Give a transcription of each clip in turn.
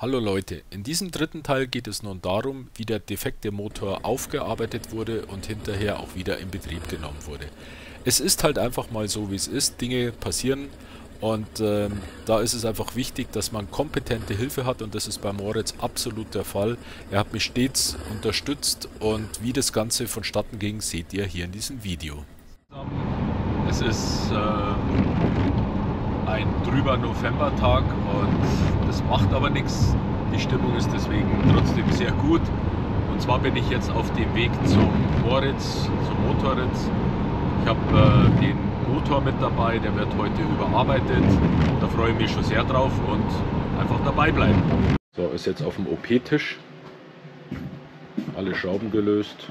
Hallo Leute, in diesem dritten Teil geht es nun darum, wie der defekte Motor aufgearbeitet wurde und hinterher auch wieder in Betrieb genommen wurde. Es ist halt einfach mal so, wie es ist, Dinge passieren und da ist es einfach wichtig, dass man kompetente Hilfe hat und das ist bei Moritz absolut der Fall. Er hat mich stets unterstützt und wie das Ganze vonstatten ging, seht ihr hier in diesem Video. Es ist ein trüber Novembertag und das macht aber nichts. Die Stimmung ist deswegen trotzdem sehr gut. Und zwar bin ich jetzt auf dem Weg zum Moritz, zum Motorritz. Ich habe den Motor mit dabei, der wird heute überarbeitet. Da freue ich mich schon sehr drauf und einfach dabei bleiben. So, ist jetzt auf dem OP-Tisch. Alle Schrauben gelöst.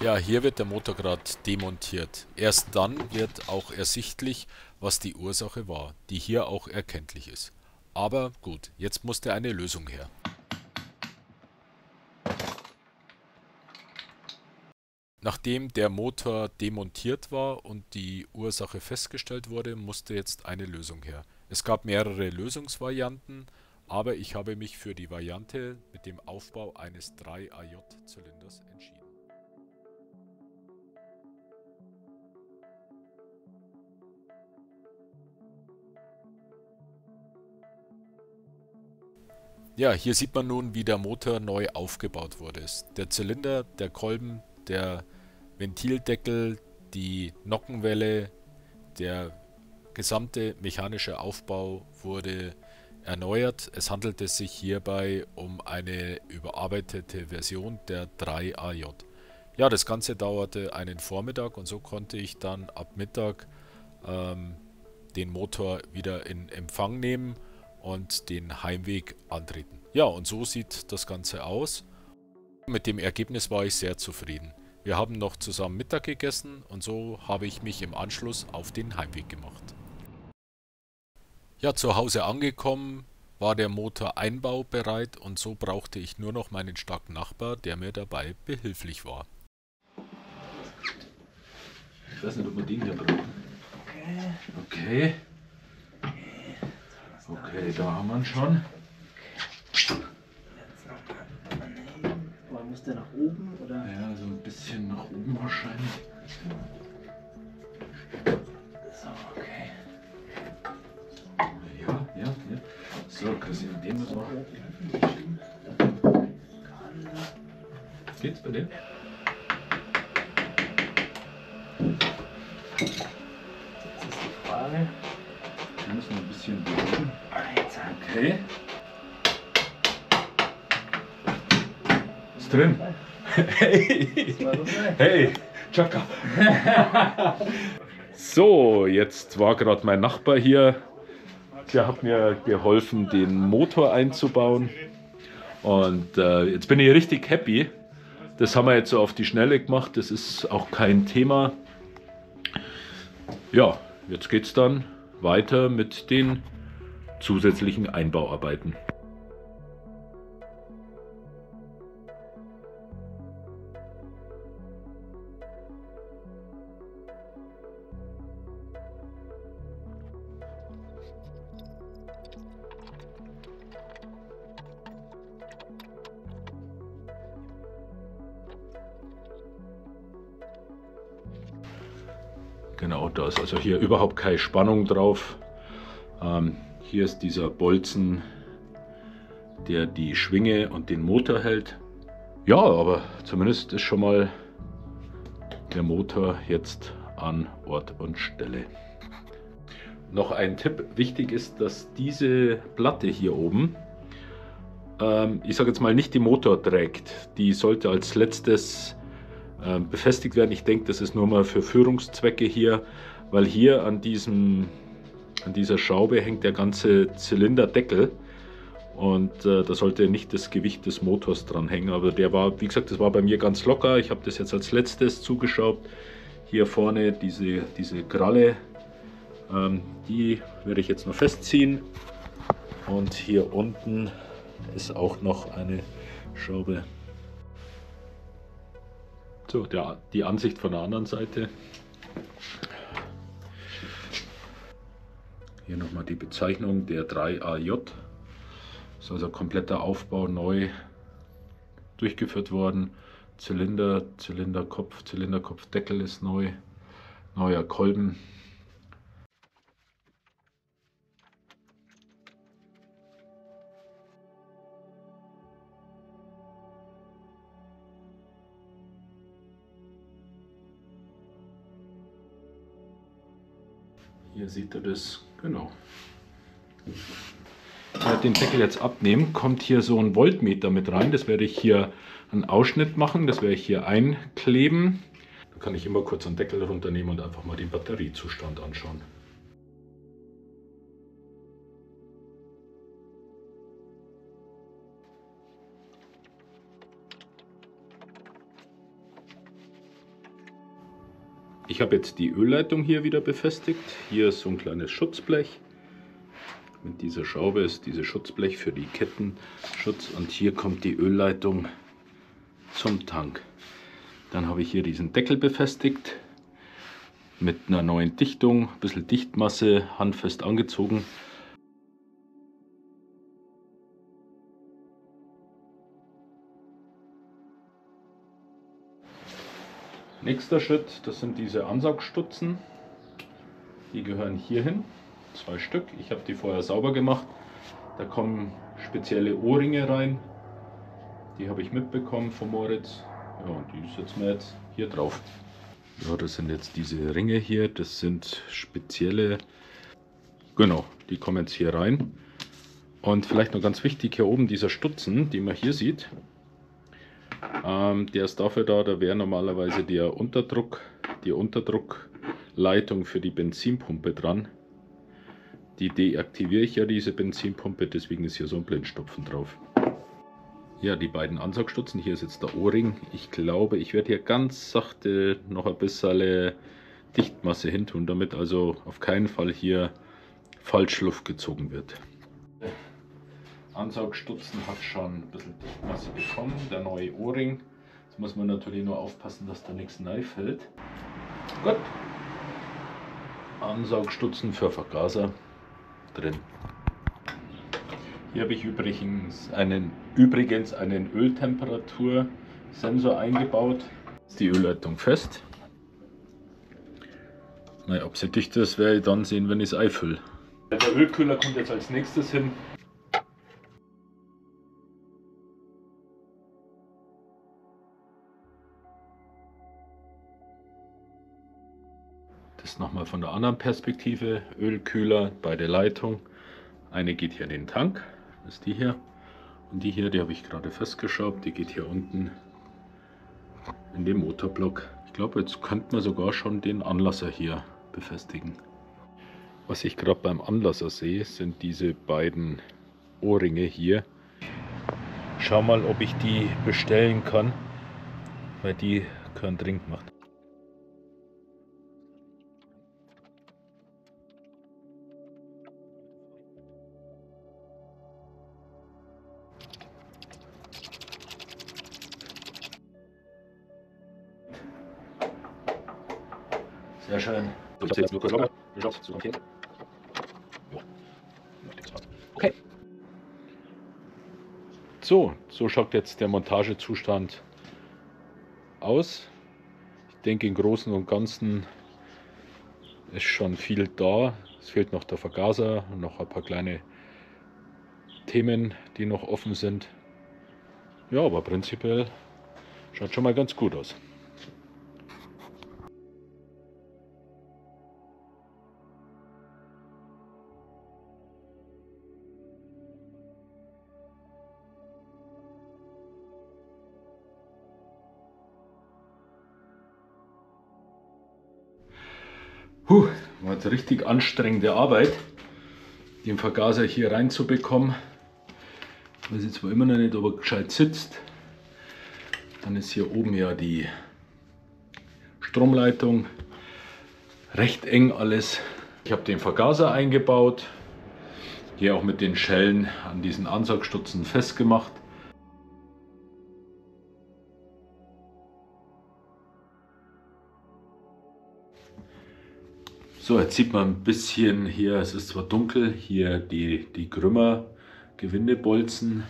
Ja, hier wird der Motor gerade demontiert. Erst dann wird auch ersichtlich, was die Ursache war, die hier auch erkenntlich ist. Aber gut, jetzt musste eine Lösung her. Nachdem der Motor demontiert war und die Ursache festgestellt wurde, musste jetzt eine Lösung her. Es gab mehrere Lösungsvarianten, aber ich habe mich für die Variante mit dem Aufbau eines 3AJ-Zylinders entschieden. Ja, hier sieht man nun, wie der Motor neu aufgebaut wurde. Der Zylinder, der Kolben, der Ventildeckel, die Nockenwelle, der gesamte mechanische Aufbau wurde erneuert. Es handelte sich hierbei um eine überarbeitete Version der 3AJ. Ja, das Ganze dauerte einen Vormittag und so konnte ich dann ab Mittag den Motor wieder in Empfang nehmen und den Heimweg antreten. Ja, und so sieht das Ganze aus. Mit dem Ergebnis war ich sehr zufrieden. Wir haben noch zusammen Mittag gegessen und so habe ich mich im Anschluss auf den Heimweg gemacht. Ja, zu Hause angekommen war der Motor einbaubereit und so brauchte ich nur noch meinen starken Nachbar, der mir dabei behilflich war. Ich weiß nicht, ob wir den hier brauchen. Okay. Okay, da haben wir ihn schon. Muss der nach oben oder? Ja, so ein bisschen nach oben wahrscheinlich. So, okay. Ja. So, Christian, den müssen wir. Geht's bei dem? Jetzt ist die Frage. Wir müssen ein bisschen bewegen. Okay. Ist drin. Hey, hey, Chaka. So, jetzt war gerade mein Nachbar hier. Der hat mir geholfen, den Motor einzubauen. Und jetzt bin ich richtig happy. Das haben wir jetzt so auf die Schnelle gemacht. Das ist auch kein Thema. Ja, jetzt geht's dann weiter mit den zusätzlichen Einbauarbeiten. Genau, da ist also hier überhaupt keine Spannung drauf. Hier ist dieser Bolzen, der die Schwinge und den Motor hält. Ja, aber zumindest ist schon mal der Motor jetzt an Ort und Stelle. Noch ein Tipp, wichtig ist, dass diese Platte hier oben, ich sage jetzt mal nicht die Motor trägt, die sollte als letztes befestigt werden. Ich denke, das ist nur mal für Führungszwecke hier, weil hier an dieser Schraube hängt der ganze Zylinderdeckel und da sollte nicht das Gewicht des Motors dran hängen, aber der war, wie gesagt, das war bei mir ganz locker. Ich habe das jetzt als letztes zugeschraubt. Hier vorne diese Kralle, die werde ich jetzt noch festziehen und hier unten ist auch noch eine Schraube. So, die Ansicht von der anderen Seite. Hier nochmal die Bezeichnung der 3AJ. Ist also kompletter Aufbau neu durchgeführt worden. Zylinder, Zylinderkopfdeckel ist neu. Neuer Kolben. Hier seht ihr das, genau. Ich werde den Deckel jetzt abnehmen, kommt hier so ein Voltmeter mit rein. Das werde ich hier einen Ausschnitt machen, das werde ich hier einkleben. Da kann ich immer kurz einen Deckel runternehmen und einfach mal den Batteriezustand anschauen. Ich habe jetzt die Ölleitung hier wieder befestigt. Hier ist so ein kleines Schutzblech. Mit dieser Schraube ist dieses Schutzblech für die Kettenschutz und hier kommt die Ölleitung zum Tank. Dann habe ich hier diesen Deckel befestigt mit einer neuen Dichtung, ein bisschen Dichtmasse, handfest angezogen. Nächster Schritt, das sind diese Ansaugstutzen. Die gehören hier hin, 2 Stück. Ich habe die vorher sauber gemacht. Da kommen spezielle Ohrringe rein. Die habe ich mitbekommen von Moritz. Ja, und die setzen wir jetzt hier drauf. Ja, das sind jetzt diese Ringe hier. Das sind spezielle. Genau, die kommen jetzt hier rein. Und vielleicht noch ganz wichtig, hier oben dieser Stutzen, den man hier sieht. Der ist dafür da wäre normalerweise die Unterdruckleitung für die Benzinpumpe dran. Die deaktiviere ich ja, diese Benzinpumpe, deswegen ist hier so ein Blindstopfen drauf. Ja, die beiden Ansaugstutzen, hier ist jetzt der O-Ring. Ich glaube, ich werde hier ganz sachte noch ein bisschen Dichtmasse hin tun, damit also auf keinen Fall hier falsch Luft gezogen wird. Ansaugstutzen hat schon ein bisschen Dichtmasse bekommen, der neue O-Ring. Jetzt muss man natürlich nur aufpassen, dass da nichts reinfällt. Gut. Ansaugstutzen für Vergaser drin. Hier habe ich übrigens einen Öltemperatursensor eingebaut. Ist die Ölleitung fest. Naja, ob sie dicht ist, werde ich dann sehen, wenn ich es einfülle. Der Ölkühler kommt jetzt als nächstes hin. Das nochmal von der anderen Perspektive. Ölkühler bei der Leitung. Eine geht hier in den Tank, das ist die hier. Und die hier, die habe ich gerade festgeschraubt, die geht hier unten in den Motorblock. Ich glaube, jetzt könnte man sogar schon den Anlasser hier befestigen. Was ich gerade beim Anlasser sehe, sind diese beiden Ohrringe hier. Schau mal, ob ich die bestellen kann, weil die können dringend machen. Sehr schön. Okay. So schaut jetzt der Montagezustand aus. Ich denke, im Großen und Ganzen ist schon viel da. Es fehlt noch der Vergaser und noch ein paar kleine Themen, die noch offen sind. Ja, aber prinzipiell schaut schon mal ganz gut aus. War jetzt richtig anstrengende Arbeit, den Vergaser hier reinzubekommen. Ich weiß jetzt zwar immer noch nicht, ob er gescheit sitzt. Dann ist hier oben ja die Stromleitung. Recht eng alles. Ich habe den Vergaser eingebaut. Hier auch mit den Schellen an diesen Ansaugstutzen festgemacht. So, jetzt sieht man ein bisschen hier, es ist zwar dunkel, hier die Grümmer Gewindebolzen.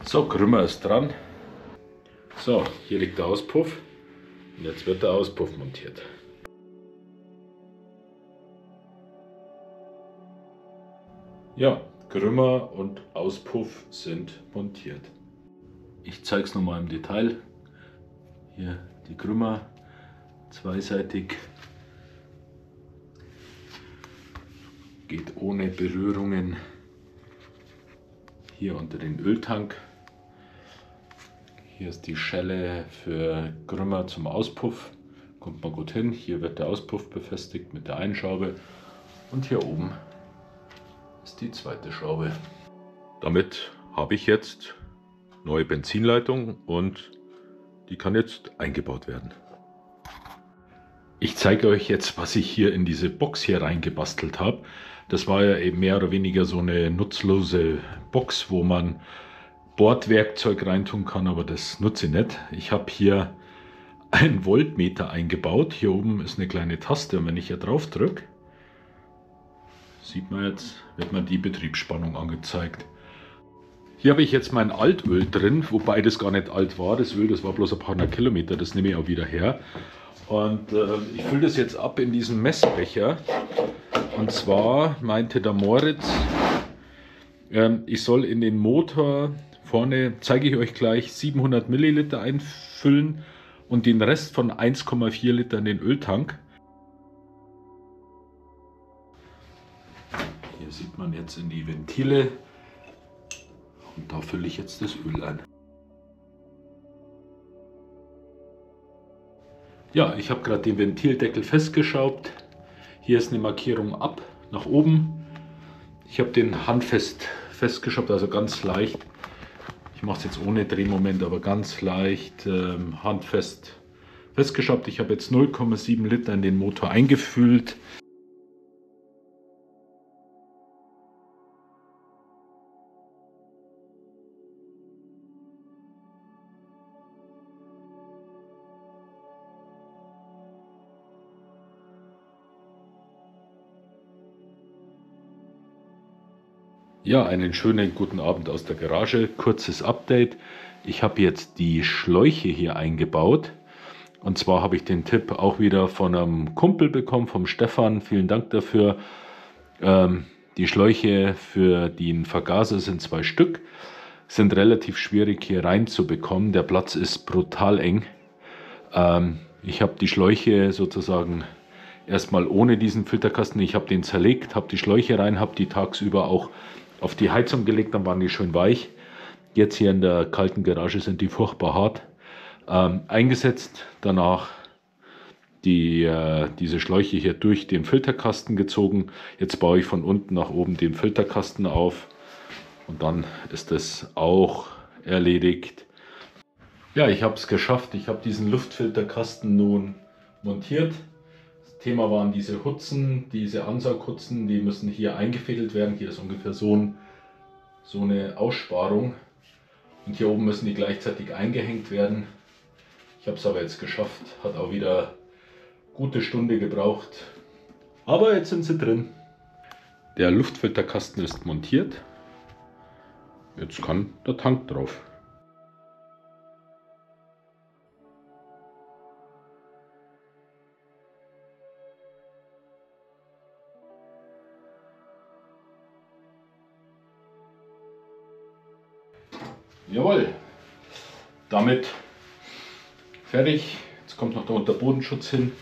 So, Grümmer ist dran. So, hier liegt der Auspuff und jetzt wird der Auspuff montiert. Ja, Grümmer und Auspuff sind montiert. Ich zeige es nochmal im Detail. Hier die Grümmer, zweiseitig, geht ohne Berührungen hier unter den Öltank. Hier ist die Schelle für Grümmer zum Auspuff, kommt man gut hin. Hier wird der Auspuff befestigt mit der einen Schraube und hier oben ist die zweite Schraube. Damit habe ich jetzt neue Benzinleitung und die kann jetzt eingebaut werden. Ich zeige euch jetzt, was ich hier in diese Box hier reingebastelt habe. Das war ja eben mehr oder weniger so eine nutzlose Box, wo man Bordwerkzeug reintun kann, aber das nutze ich nicht. Ich habe hier einen Voltmeter eingebaut. Hier oben ist eine kleine Taste und wenn ich hier drauf drücke, sieht man jetzt, wird man die Betriebsspannung angezeigt. Hier habe ich jetzt mein Altöl drin, wobei das gar nicht alt war. Das Öl, das war bloß ein paar hundert Kilometer, das nehme ich auch wieder her. Und ich fülle das jetzt ab in diesen Messbecher. Und zwar meinte der Moritz, ich soll in den Motor vorne, zeige ich euch gleich, 700 Milliliter einfüllen und den Rest von 1,4 Liter in den Öltank. Hier sieht man jetzt in die Ventile und da fülle ich jetzt das Öl ein. Ja, ich habe gerade den Ventildeckel festgeschraubt. Hier ist eine Markierung ab, nach oben. Ich habe den handfest festgeschraubt, also ganz leicht. Ich mache es jetzt ohne Drehmoment, aber ganz leicht handfest festgeschraubt. Ich habe jetzt 0,7 Liter in den Motor eingefüllt. Ja, einen schönen guten Abend aus der Garage. Kurzes Update. Ich habe jetzt die Schläuche hier eingebaut. Und zwar habe ich den Tipp auch wieder von einem Kumpel bekommen, vom Stefan. Vielen Dank dafür. Die Schläuche für den Vergaser sind 2 Stück. Sind relativ schwierig hier reinzubekommen. Der Platz ist brutal eng. Ich habe die Schläuche sozusagen erstmal ohne diesen Filterkasten. Ich habe den zerlegt, habe die Schläuche rein, habe die tagsüber auch auf die Heizung gelegt, dann waren die schön weich. Jetzt hier in der kalten Garage sind die furchtbar hart. Eingesetzt, danach diese Schläuche hier durch den Filterkasten gezogen. Jetzt baue ich von unten nach oben den Filterkasten auf und dann ist das auch erledigt. Ja, ich habe es geschafft. Ich habe diesen Luftfilterkasten nun montiert. Das Thema waren diese Hutzen, diese Ansaughutzen, die müssen hier eingefädelt werden. Hier ist ungefähr so eine Aussparung und hier oben müssen die gleichzeitig eingehängt werden. Ich habe es aber jetzt geschafft, hat auch wieder eine gute Stunde gebraucht, aber jetzt sind sie drin. Der Luftfilterkasten ist montiert, jetzt kann der Tank drauf. Jawohl, damit fertig. Jetzt kommt noch der Unterbodenschutz hin.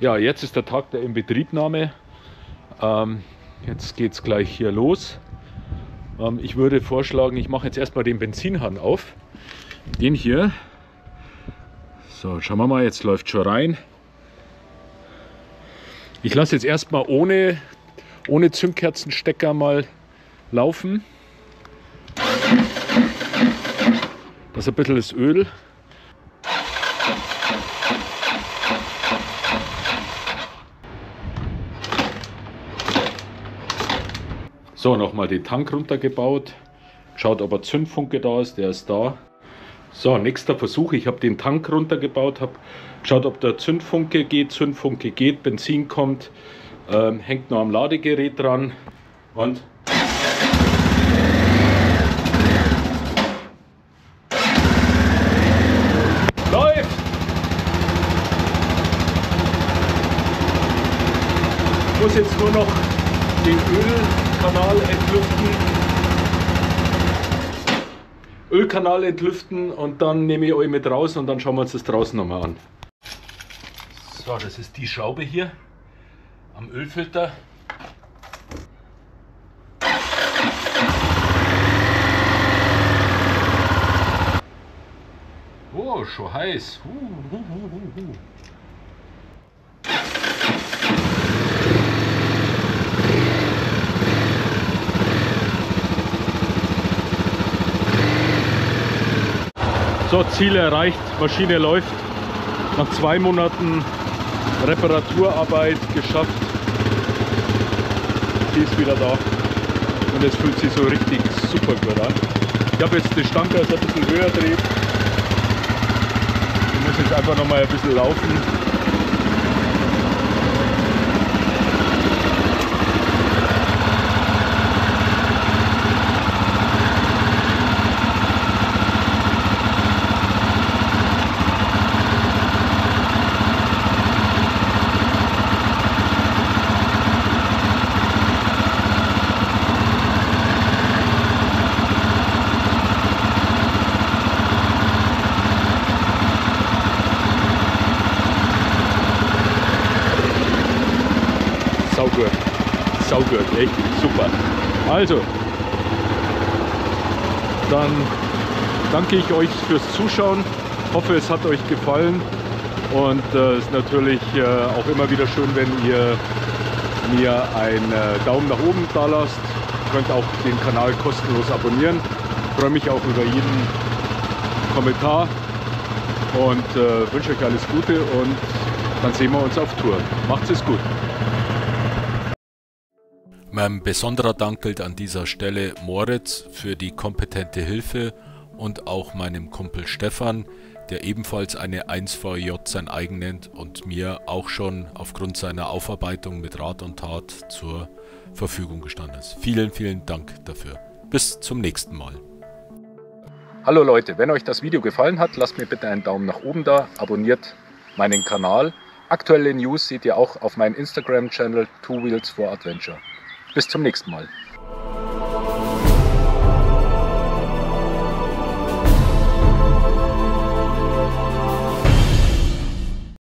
Ja, jetzt ist der Tag der Inbetriebnahme. Jetzt geht es gleich hier los. Ich würde vorschlagen, ich mache jetzt erstmal den Benzinhahn auf. Den hier. So, schauen wir mal, jetzt läuft schon rein. Ich lasse jetzt erstmal ohne Zündkerzenstecker mal laufen. Das ist ein bisschen das Öl. So, nochmal den Tank runtergebaut. Schaut, ob ein Zündfunke da ist, der ist da. So, nächster Versuch. Ich habe den Tank runtergebaut, habe geschaut, ob der Zündfunke geht, Benzin kommt, hängt noch am Ladegerät dran und läuft! Ich muss jetzt nur noch den Ölkanal entlüften und dann nehme ich euch mit raus und dann schauen wir uns das draußen nochmal an. So, das ist die Schraube hier am Ölfilter. Oh, schon heiß. So, Ziel erreicht, Maschine läuft. Nach 2 Monaten Reparaturarbeit geschafft. Sie ist wieder da und es fühlt sich so richtig super gut an. Ich habe jetzt die Stange also ein bisschen höher dreht. Ich muss jetzt einfach noch mal ein bisschen laufen. Saugut, echt super. Also, dann danke ich euch fürs Zuschauen. Hoffe, es hat euch gefallen. Und es ist natürlich auch immer wieder schön, wenn ihr mir einen Daumen nach oben da lasst. Ihr könnt auch den Kanal kostenlos abonnieren. Ich freue mich auch über jeden Kommentar und wünsche euch alles Gute und dann sehen wir uns auf Tour. Macht's es gut. Mein besonderer Dank gilt an dieser Stelle Moritz für die kompetente Hilfe und auch meinem Kumpel Stefan, der ebenfalls eine 1VJ sein eigen nennt und mir auch schon aufgrund seiner Aufarbeitung mit Rat und Tat zur Verfügung gestanden ist. Vielen, vielen Dank dafür. Bis zum nächsten Mal. Hallo Leute, wenn euch das Video gefallen hat, lasst mir bitte einen Daumen nach oben da, abonniert meinen Kanal. Aktuelle News seht ihr auch auf meinem Instagram-Channel 2Wheels4Adventure. Bis zum nächsten Mal.